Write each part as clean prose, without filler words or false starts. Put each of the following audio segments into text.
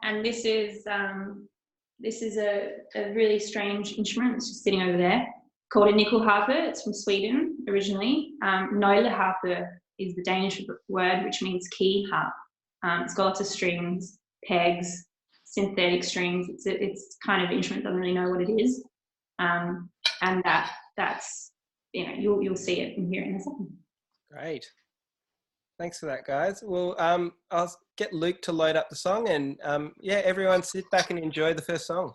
and this is a really strange instrument. It's just sitting over there, called a nyckelharpa. It's from Sweden originally. Nøgleharpe is the Danish word, which means key harp. It's got lots of strings, pegs, synthetic strings. It's kind of instrument, doesn't really know what it is, and that's you'll see it and hear it in a second. Great. Thanks for that, guys. Well, I'll get Luke to load up the song, and yeah, everyone sit back and enjoy the first song.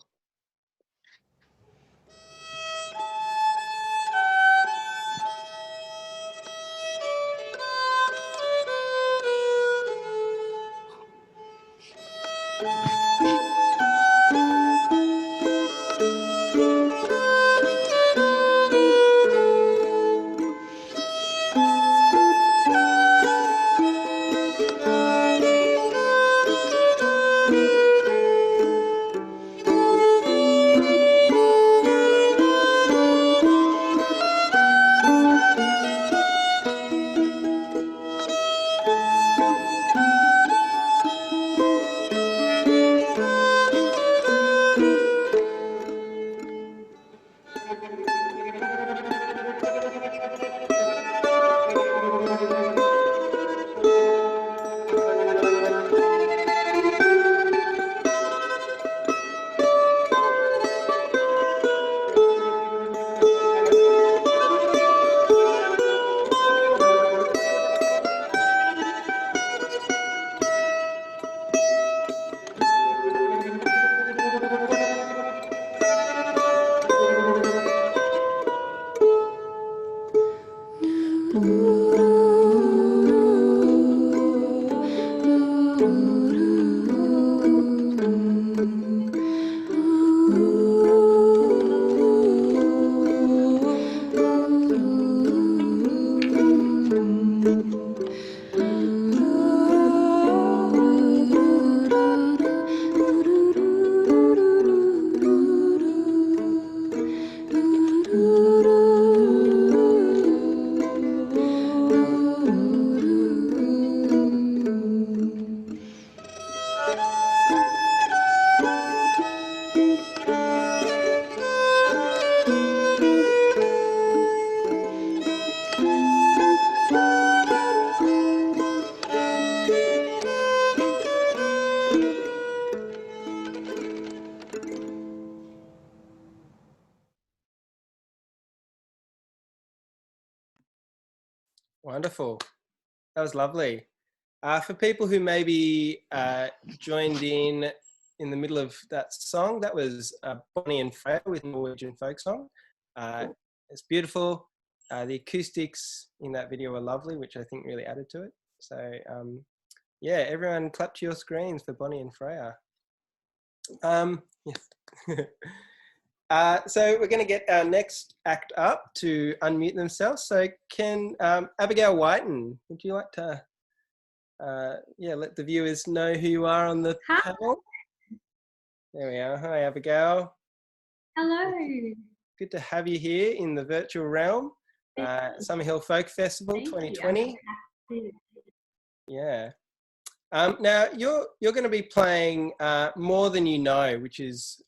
Wonderful. That was lovely. For people who maybe joined in the middle of that song, that was Bonnie and Freya with Norwegian folk song. It's beautiful. The acoustics in that video were lovely, which I think really added to it. So yeah, everyone clap to your screens for Bonnie and Freya. So we're going to get our next act up to unmute themselves. So can Abigail Wighton, would you like to let the viewers know who you are on the panel? There we are. Hi, Abigail. Hello. Good to have you here in the virtual realm. Summerhill Folk Festival 2020. Yeah. Now you're going to be playing More Than You Know, which is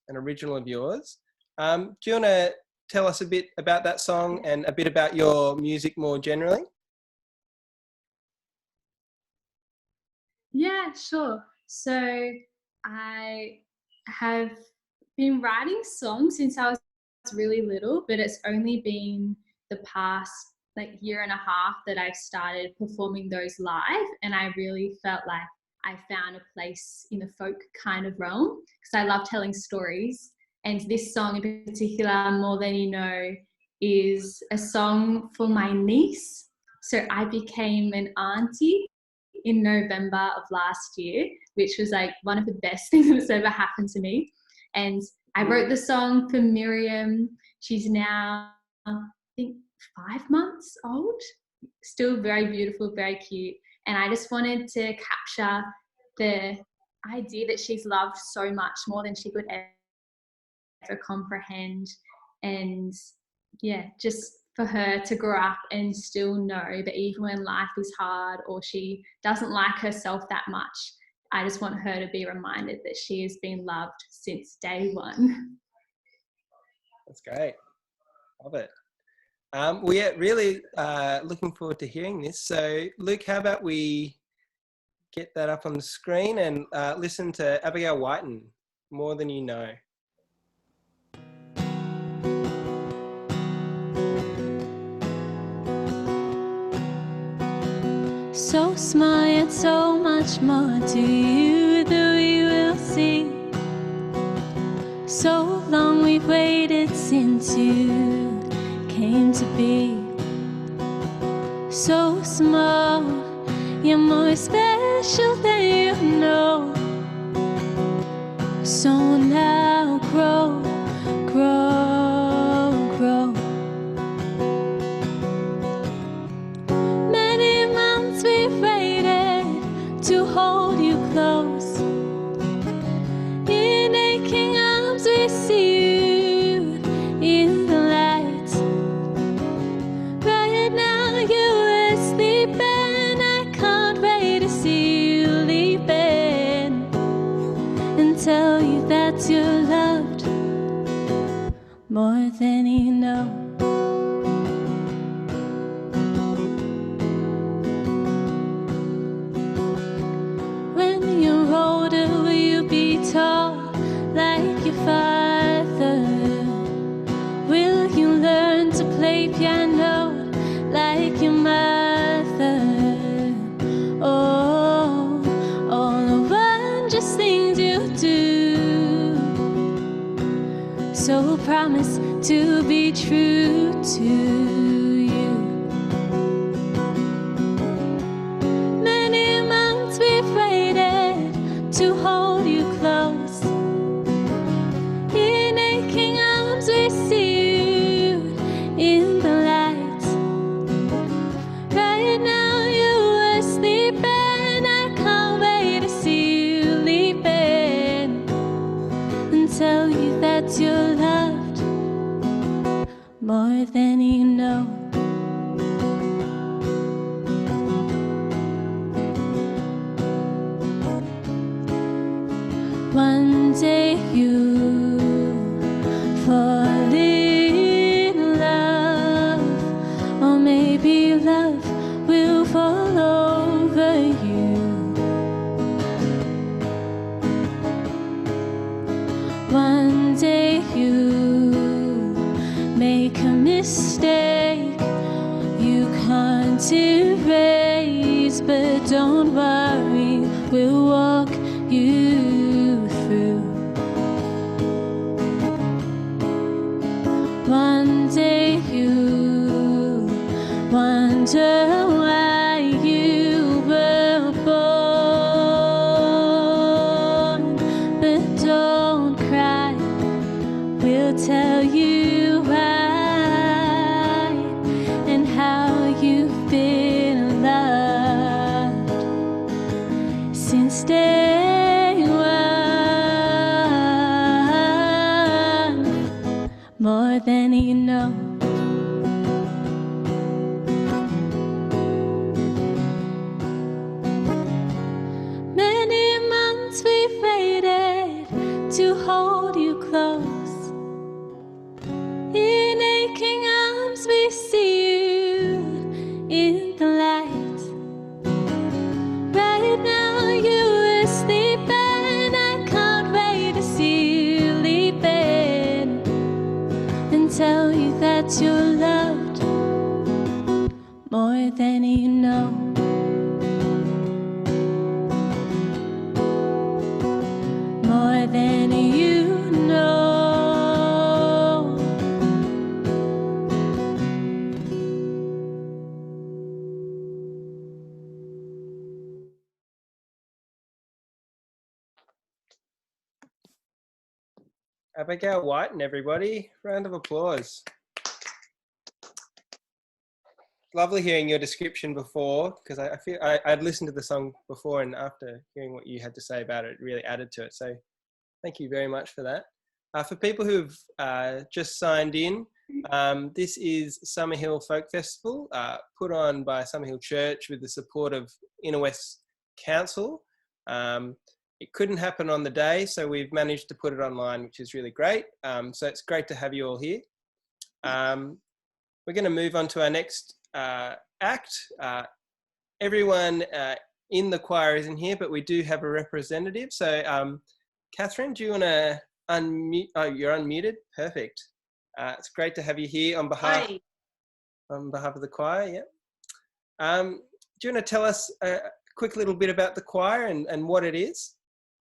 an original of yours. Do you want to tell us a bit about that song and a bit about your music more generally? Yeah, sure. So I have been writing songs since I was really little, but it's only been the past year and a half that I've started performing those live, and I really felt like I found a place in the folk kind of realm because I love telling stories. And this song in particular, More Than You Know, is a song for my niece. So I became an auntie in November of last year, which was one of the best things that's ever happened to me. And I wrote the song for Miriam. She's now, I think, 5 months old, still very beautiful, very cute. And I just wanted to capture the idea that she's loved so much, more than she could ever comprehend. And yeah, just for her to grow up and still know that even when life is hard or she doesn't like herself that much, I just want her to be reminded that she has been loved since day one. That's great. Love it. We're really looking forward to hearing this. So, Luke, how about we get that up on the screen and listen to Abigail Wighton, More Than You Know. So small yet so much more to you that we will see. So long we've waited since you came to be. So small, you're more special than you know. So now grow, grow, grow. Many months we've waited to hold you close. In aching arms we see you in the light. Right now you are sleeping. I can't wait to see you leaping and tell you that you're loved more than you know. When you're older, will you be tall like your father? Will you learn to play piano like your mother? Oh, all the wondrous things you do. So promise to be true to you. Many months we've waited to hold you close. In aching arms we see you in the light. Right now you are sleeping. I can't wait to see you leaping and tell you that you're loved more than you know. One day you fall in love, or maybe love will fall over you. One day you make a mistake you can't erase, but don't worry, we'll walk you through. One day you wonder why you were born, but don't cry, we'll tell you why and how you've been loved since day one, more than you know. Many months we've waited to hold you close. In aching arms we see you in the light. Right now you are sleeping. I can't wait to see you leaping and tell you that you're loved more than you know. More than you know. Abigail Wighton, everybody. Round of applause. Lovely hearing your description before, because I feel I'd listened to the song before, and after hearing what you had to say about it, it really added to it. So thank you very much for that. For people who've just signed in, this is Summerhill Folk Festival, put on by Summerhill Church with the support of Inner West Council. It couldn't happen on the day, so we've managed to put it online, which is really great. So it's great to have you all here. We're going to move on to our next act. Everyone in the choir isn't here, but we do have a representative. So Catherine, do you want to unmute? Oh, you're unmuted. Perfect. It's great to have you here on behalf of the choir. Yeah. Do you want to tell us a quick little bit about the choir and what it is?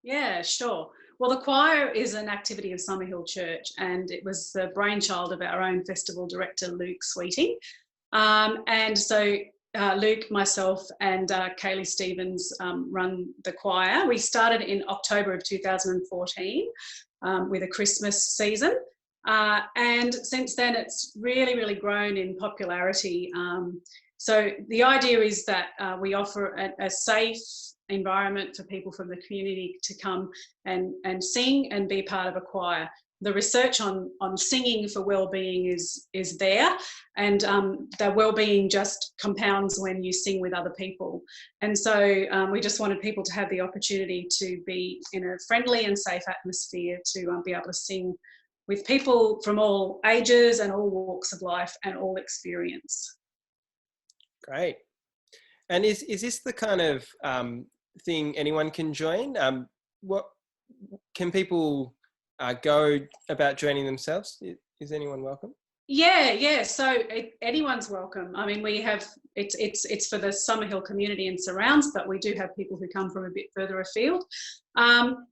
Yeah, sure. Well, the choir is an activity of Summerhill Church, and it was the brainchild of our own festival director, Luke Sweeting. And so Luke, myself, and Kaylee Stevens run the choir. We started in October of 2014 with a Christmas season. And since then, it's really, really grown in popularity. So the idea is that we offer a safe environment for people from the community to come and sing and be part of a choir. The research on singing for well-being is there, and the well-being just compounds when you sing with other people. And so we just wanted people to have the opportunity to be in a friendly and safe atmosphere to be able to sing with people from all ages and all walks of life and all experience. Great. And is this the kind of thing anyone can join? What can people go about joining themselves? Is anyone welcome? Yeah. So anyone's welcome. I mean, we have it's for the Summerhill community and surrounds, but we do have people who come from a bit further afield.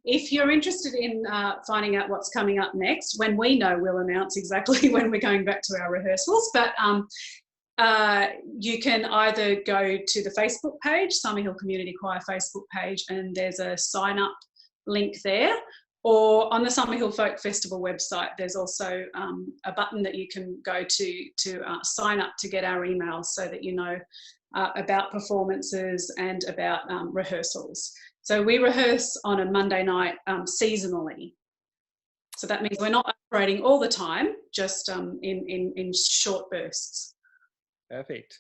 If you're interested in finding out what's coming up next, when we know, we'll announce exactly when we're going back to our rehearsals. But you can either go to the Facebook page, Summerhill Community Choir Facebook page, and there's a sign up link there. Or on the Summerhill Folk Festival website, there's also a button that you can go to sign up to get our emails so that you know about performances and about rehearsals. So we rehearse on a Monday night seasonally. So that means we're not operating all the time, just in short bursts. Perfect.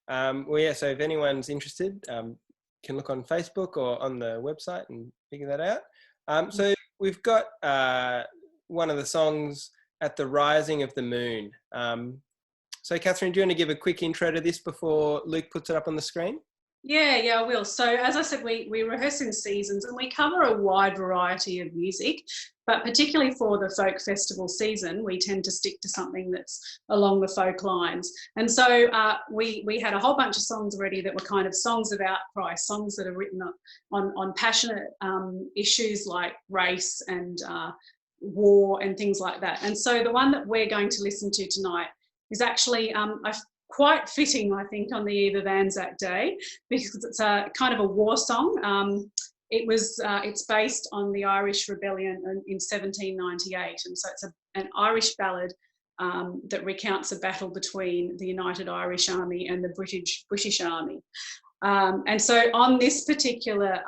Well, yeah, so if anyone's interested, can look on Facebook or on the website and figure that out. So we've got one of the songs, At the Rising of the Moon. So Catherine, do you want to give a quick intro to this before Luke puts it up on the screen? Yeah, I will. So as I said, we rehearse in seasons and we cover a wide variety of music, but particularly for the folk festival season, we tend to stick to something that's along the folk lines. And so we had a whole bunch of songs already that were kind of songs of outcry, songs that are written on passionate issues like race and war and things like that. And so the one that we're going to listen to tonight is actually quite fitting, I think, on the eve of Anzac Day, because it's a kind of a war song. It's based on the Irish Rebellion in 1798, and so it's an Irish ballad that recounts a battle between the United Irish Army and the British Army. And so on this particular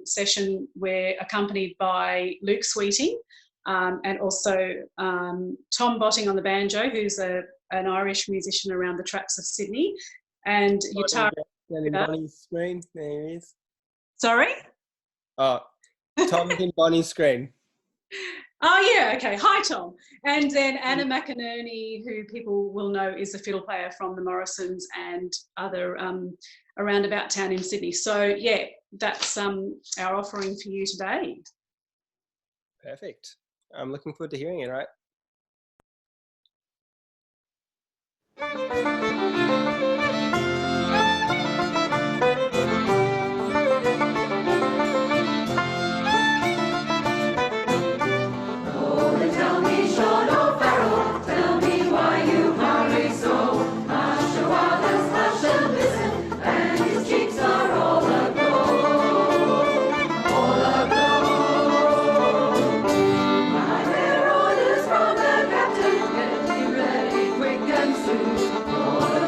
session, we're accompanied by Luke Sweeting and also Tom Botting on the banjo, who's an Irish musician around the traps of Sydney, and guitar. In Bonnie's screen, there he is. Sorry? Oh, Tom's in Bonnie's screen. Oh yeah, okay. Hi, Tom. And then Anna McInerney, who people will know is a fiddle player from the Morrisons and other around about town in Sydney. So yeah, that's our offering for you today. Perfect. I'm looking forward to hearing it, right? All the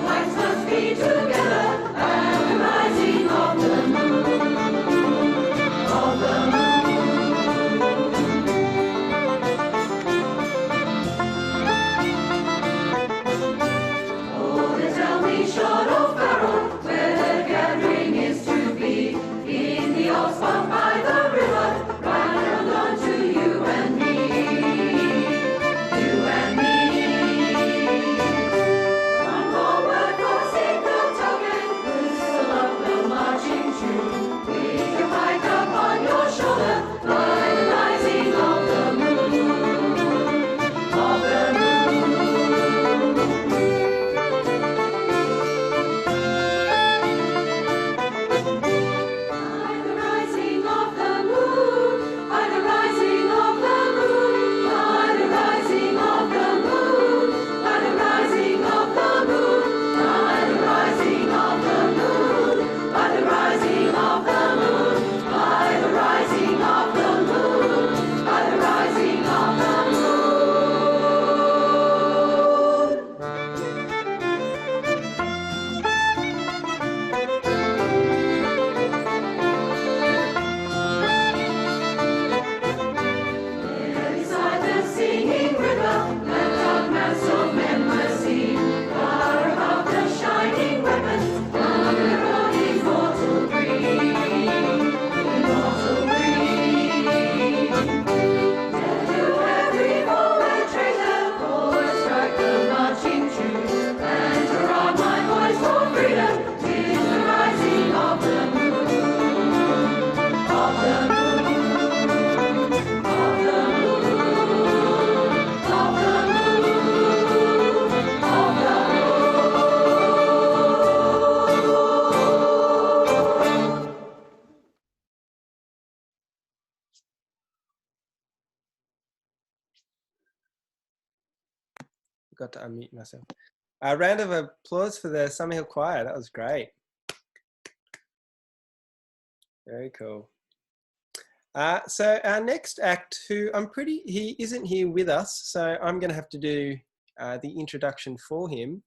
forgot to unmute myself. A round of applause for the Summerhill Choir. That was great. Very cool. So our next act, he isn't here with us, so I'm going to have to do the introduction for him.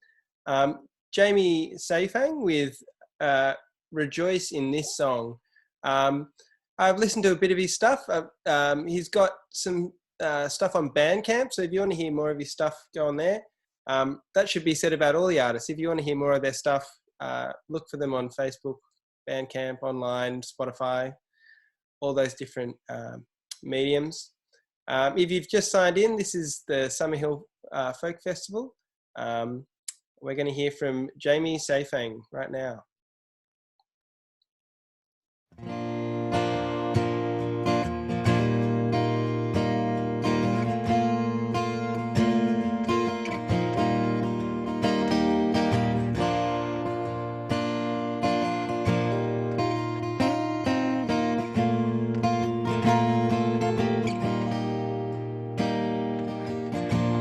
Jamie Seyfang with Rejoice in This Song. I've listened to a bit of his stuff. He's got some stuff on Bandcamp, so if you want to hear more of his stuff, go on there. That should be said about all the artists. If you want to hear more of their stuff, look for them on Facebook, Bandcamp, online, Spotify, all those different mediums. If you've just signed in, this is the Summerhill Folk Festival. We're going to hear from Jamie Seyfang right now.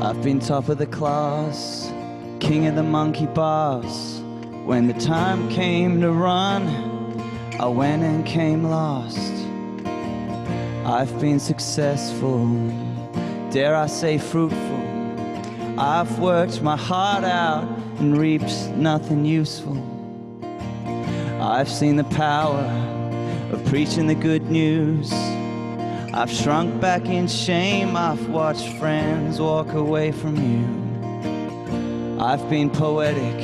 I've been top of the class, king of the monkey bars. When the time came to run, I went and came last. I've been successful, dare I say fruitful. I've worked my heart out and reaped nothing useful. I've seen the power of preaching the good news. I've shrunk back in shame, I've watched friends walk away from you. I've been poetic,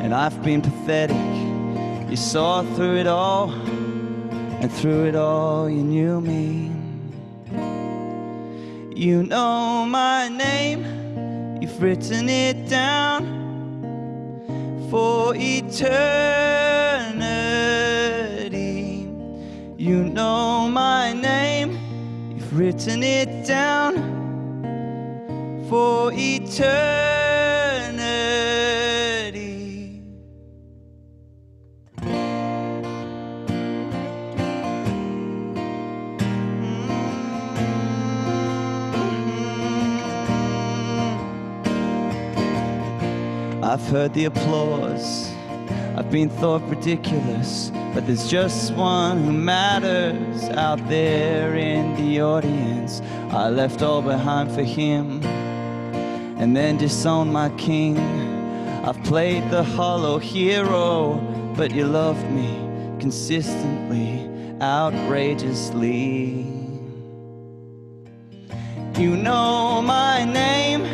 and I've been pathetic. You saw through it all, and through it all you knew me. You know my name, you've written it down for eternity. You know my name, you've written it down for eternity. I've heard the applause, I've been thought ridiculous, but there's just one who matters out there in the audience. I left all behind for him and then disowned my king. I've played the hollow hero, but you loved me consistently, outrageously. You know my name,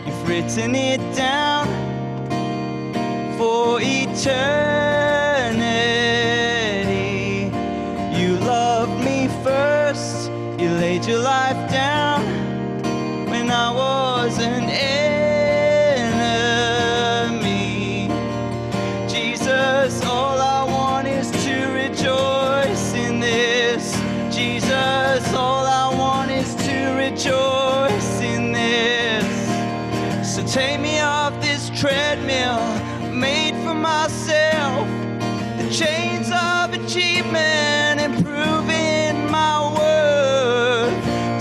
you've written it down for eternity. You loved me first, you laid your life down when I was an enemy. Jesus, all I want is to rejoice in this. Jesus, all I want is to rejoice in this. So take me off this treadmill made for myself, the chains of achievement and proving my worth.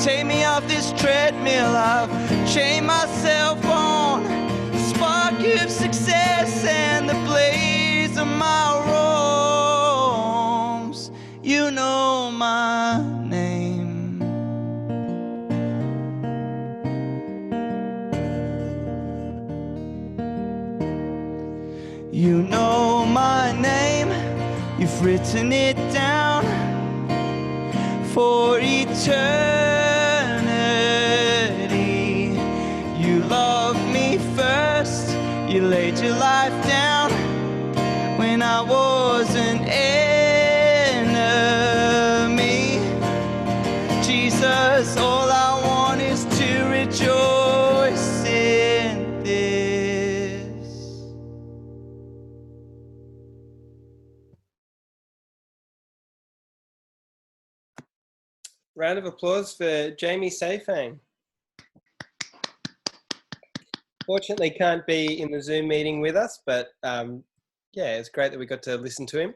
Take me off this treadmill I've chained myself on, the spark of success and the blaze of my wrongs. You know my name. You know my name, you've written it down for eternity. You loved me first, you laid your life down when I was an enemy. Jesus, all I want is to rejoice in this. Round of applause for Jamie Seyfang. Fortunately, can't be in the Zoom meeting with us, but yeah, it's great that we got to listen to him.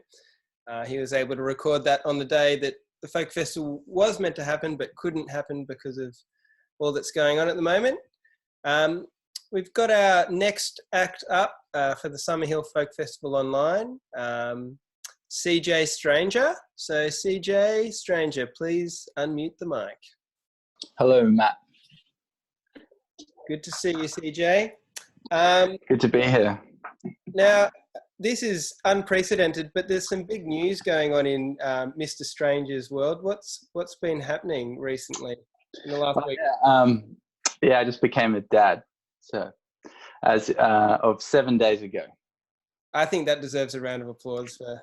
He was able to record that on the day that the Folk Festival was meant to happen, but couldn't happen because of all that's going on at the moment. we've got our next act up for the Summerhill Folk Festival online, CJ Stranger. So CJ Stranger, please unmute the mic. Hello, Matt. Good to see you, CJ. Good to be here. Now, this is unprecedented, but there's some big news going on in Mr. Stranger's world. What's been happening recently in the last week? Yeah, I just became a dad. So, as of 7 days ago. I think that deserves a round of applause for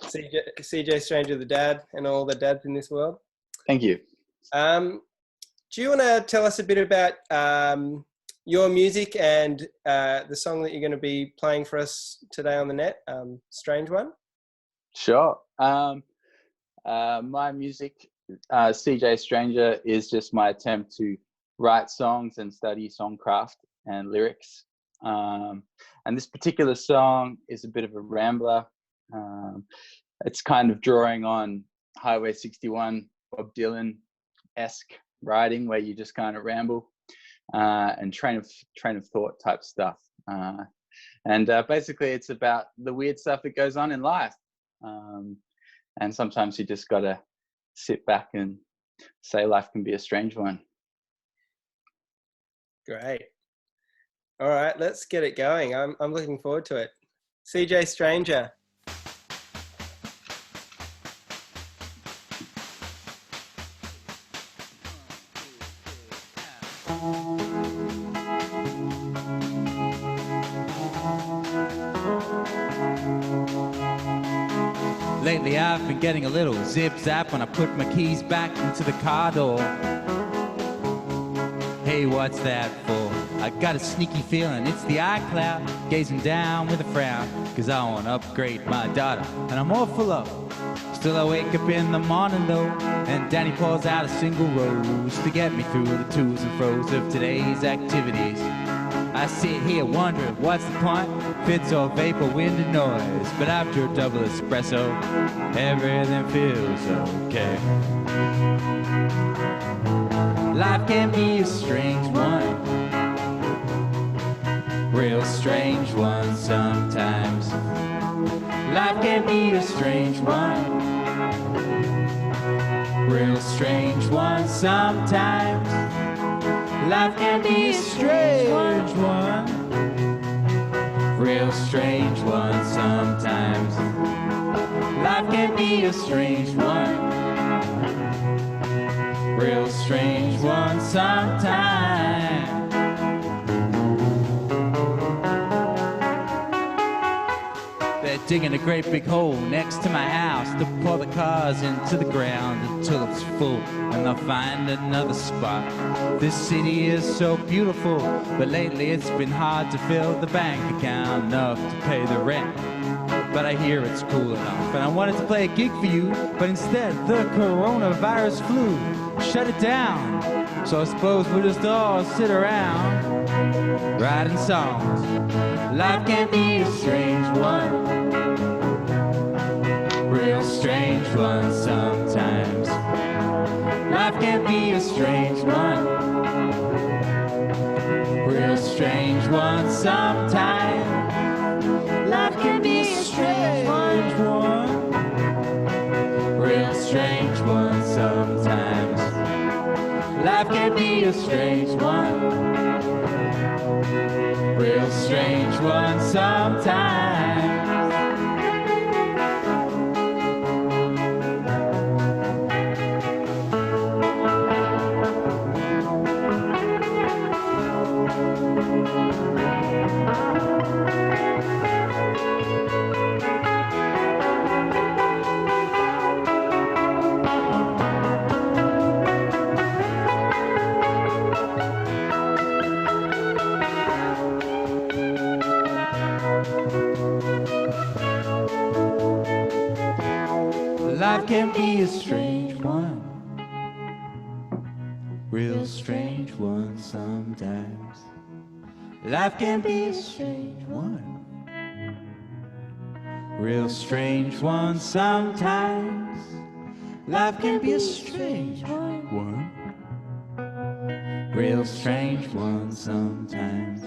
CJ Stranger, the dad, and all the dads in this world. Thank you. Do you want to tell us a bit about your music and the song that you're going to be playing for us today on the net, Strange One? Sure. My music, CJ Stranger, is just my attempt to write songs and study songcraft and lyrics. And this particular song is a bit of a rambler. It's kind of drawing on Highway 61, Bob Dylan-esque writing, where you just kind of ramble. And train of thought type stuff, and basically it's about the weird stuff that goes on in life, and sometimes you just gotta sit back and say life can be a strange one. Great. All right, let's get it going. I'm looking forward to it. CJ Stranger. Lately I've been getting a little zip-zap when I put my keys back into the car door. Hey, what's that for? I got a sneaky feeling it's the iCloud gazing down with a frown, 'cause I want to upgrade my data and I'm all full up. Still I wake up in the morning though, and Danny pours out a single rose to get me through the to's and fro's of today's activities. I sit here wondering what's the point, fits or vapor, wind and noise, but after a double espresso, everything feels okay. Life can be a strange one, real strange one sometimes. Life can be a strange one, real strange one sometimes. Life can be a strange one, real strange one sometimes. Life can be a strange one, real strange one sometimes. They're digging a great big hole next to my house to pour the cars into the ground until it's full, and they'll find another spot. This city is so beautiful, but lately it's been hard to fill the bank account enough to pay the rent. But I hear it's cool enough, and I wanted to play a gig for you, but instead the coronavirus flu shut it down. So I suppose we'll just all sit around writing songs. Life can be a strange one, real strange one sometimes. Life can be a strange one, real strange one sometimes. Life can be a strange one, real strange one sometimes. Life can be a strange one, real strange one sometimes. Life can be a strange one, real strange one sometimes. Life can be a strange one, real strange one sometimes. Life can be a strange one, real strange one sometimes.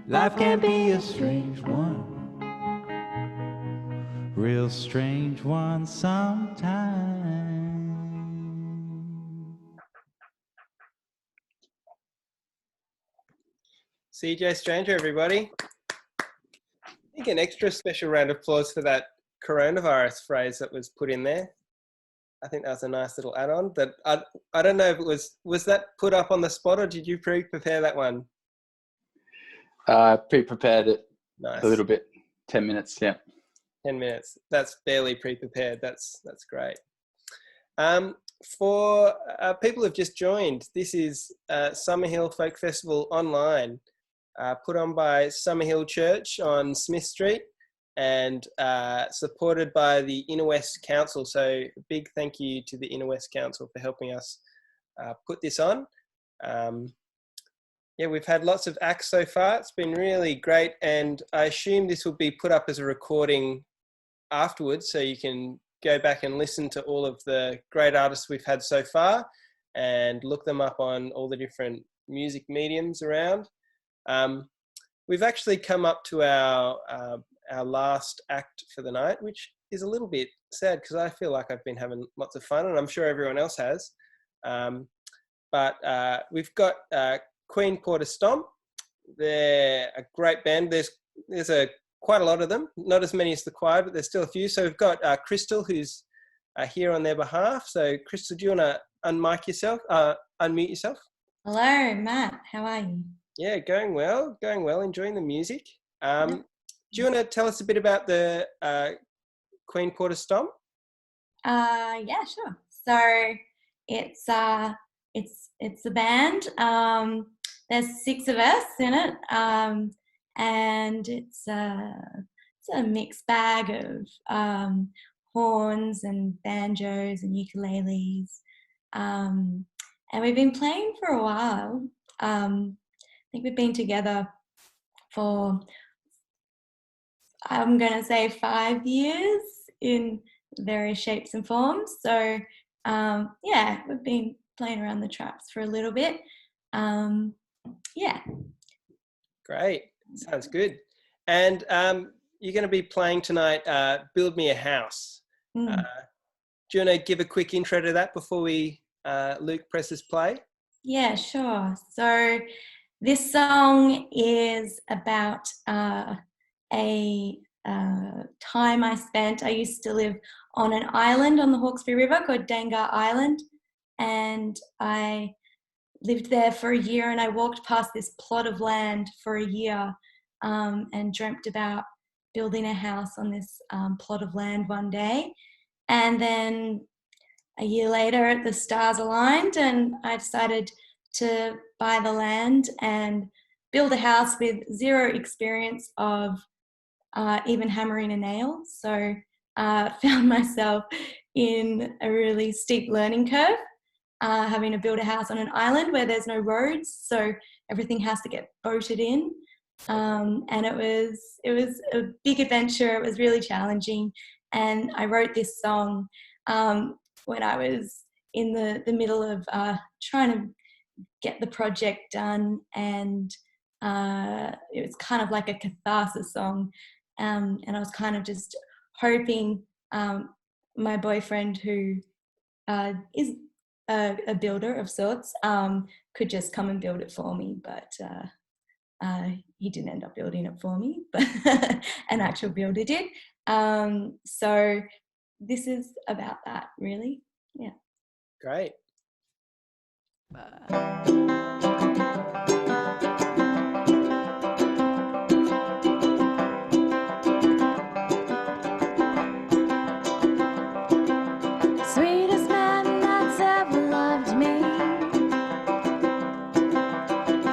Life can be a strange one, real strange one sometimes. CJ Stranger, everybody. I think an extra special round of applause for that coronavirus phrase that was put in there. I think that was a nice little add-on. That I don't know if it was that put up on the spot, or did you pre-prepare that one? Pre-prepared it Nice. a little bit. 10 minutes, yeah. 10 minutes. That's barely pre-prepared. That's great. For people who've just joined, this is Summerhill Folk Festival online, put on by Summerhill Church on Smith Street and supported by the Inner West Council. So a big thank you to the Inner West Council for helping us put this on. Yeah, we've had lots of acts so far. It's been really great. And I assume this will be put up as a recording afterwards, so you can go back and listen to all of the great artists we've had so far and look them up on all the different music mediums around. We've actually come up to our last act for the night, which is a little bit sad because I feel like I've been having lots of fun, and I'm sure everyone else has. But we've got Queen Porter Stomp. They're a great band. There's quite a lot of them, not as many as the choir, but there's still a few. So we've got Crystal, who's here on their behalf. So Crystal, do you want to unmute yourself? Hello, Matt. How are you? Yeah, going well, enjoying the music. Do you want to tell us a bit about the Queen Porter Stomp? Yeah, sure. So it's a band. There's 6 of us in it, and it's a mixed bag of horns and banjos and ukuleles, and we've been playing for a while. I think we've been together for, I'm going to say, 5 years in various shapes and forms. So yeah, we've been playing around the traps for a little bit. Yeah. Great. Sounds good. And you're going to be playing tonight, Build Me a House. Do you want to give a quick intro to that before Luke presses play? Yeah, sure. So this song is about a time I spent. I used to live on an island on the Hawkesbury River called Dangar Island, and I lived there for a year, and I walked past this plot of land for a year and dreamt about building a house on this plot of land one day. And then a year later, the stars aligned and I decided to buy the land and build a house with zero experience of even hammering a nail. So found myself in a really steep learning curve, having to build a house on an island where there's no roads, so everything has to get boated in. And it was a big adventure. It was really challenging, and I wrote this song when I was in the middle of trying to get the project done, and it was kind of like a catharsis song, and I was kind of just hoping my boyfriend, who is a builder of sorts, could just come and build it for me, but he didn't end up building it for me, but an actual builder did. So this is about that, really. Yeah. Great. Sweetest man that's ever loved me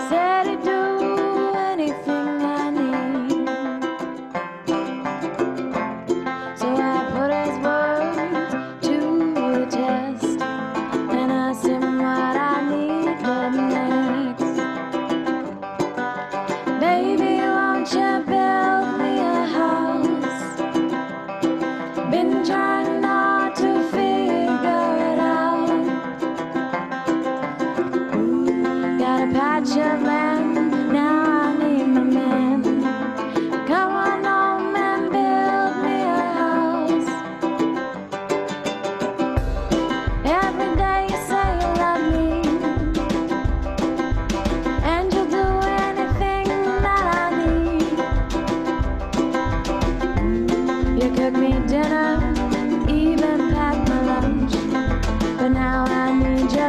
said he'd do anything I need. So I put his words to the test and asked him what I needed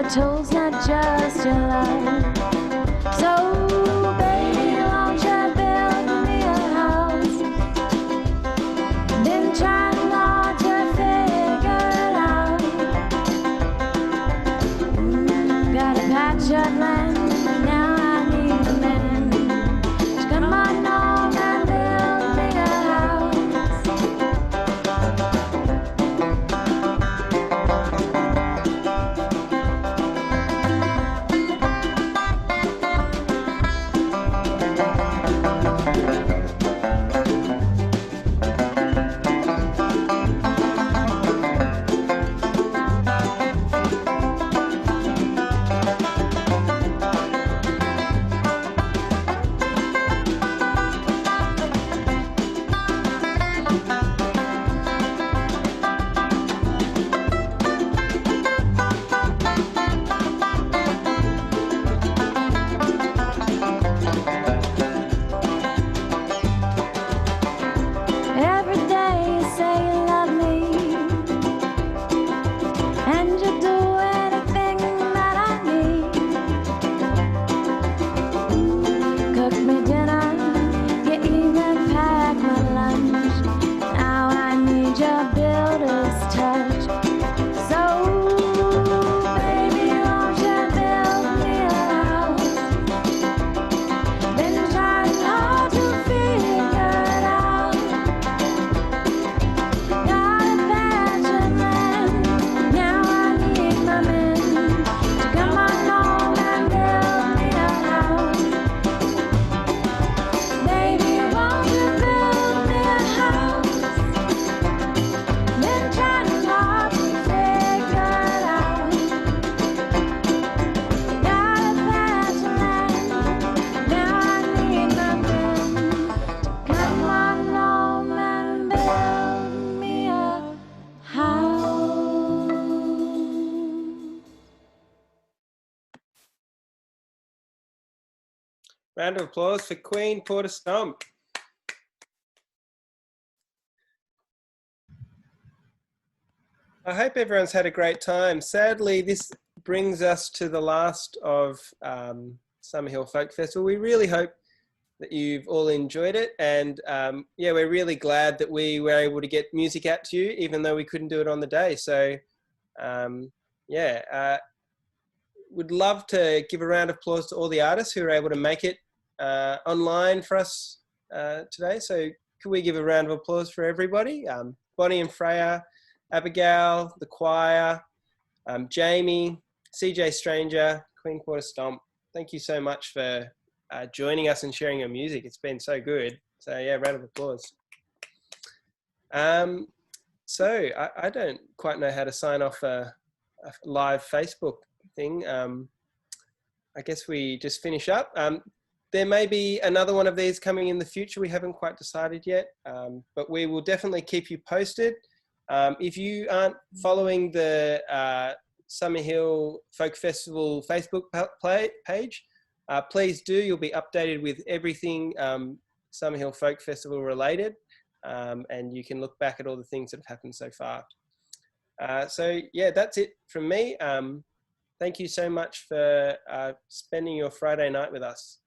tool's not just your love. So, baby, won't you build me a house? Been trying hard to figure it out. Got a patch of land, now I need a man to come on home and build me a house. Every day you say you love me, and you do anything that I need. Cook me dinner, you even pack my lunch. Now I need your builder's touch. So, baby, won't you build me a house? Been trying hard to figure it out. Got a patch of land, now I need my man to come on home and build me a house. Baby, won't you build me a house? Been trying hard to figure it out. Got a patch of land, now I need my man to come on home and build me a house. Round of applause for Queen Porter Stomp. I hope everyone's had a great time. Sadly, this brings us to the last of Summer Hill Folk Festival. We really hope that you've all enjoyed it, and yeah, we're really glad that we were able to get music out to you, even though we couldn't do it on the day. So yeah, would love to give a round of applause to all the artists who were able to make it online for us today. So could we give a round of applause for everybody? Bonnie and Freya, Abigail, the choir, Jamie, CJ Stranger, Queen Porter Stomp. Thank you so much for joining us and sharing your music. It's been so good. So yeah, round of applause. So I don't quite know how to sign off a live Facebook thing. I guess we just finish up. There may be another one of these coming in the future. We haven't quite decided yet, but we will definitely keep you posted. If you aren't following the Summer Hill Folk Festival Facebook page, please do. You'll be updated with everything Summer Hill Folk Festival related, and you can look back at all the things that have happened so far. So yeah, that's it from me. Thank you so much for spending your Friday night with us.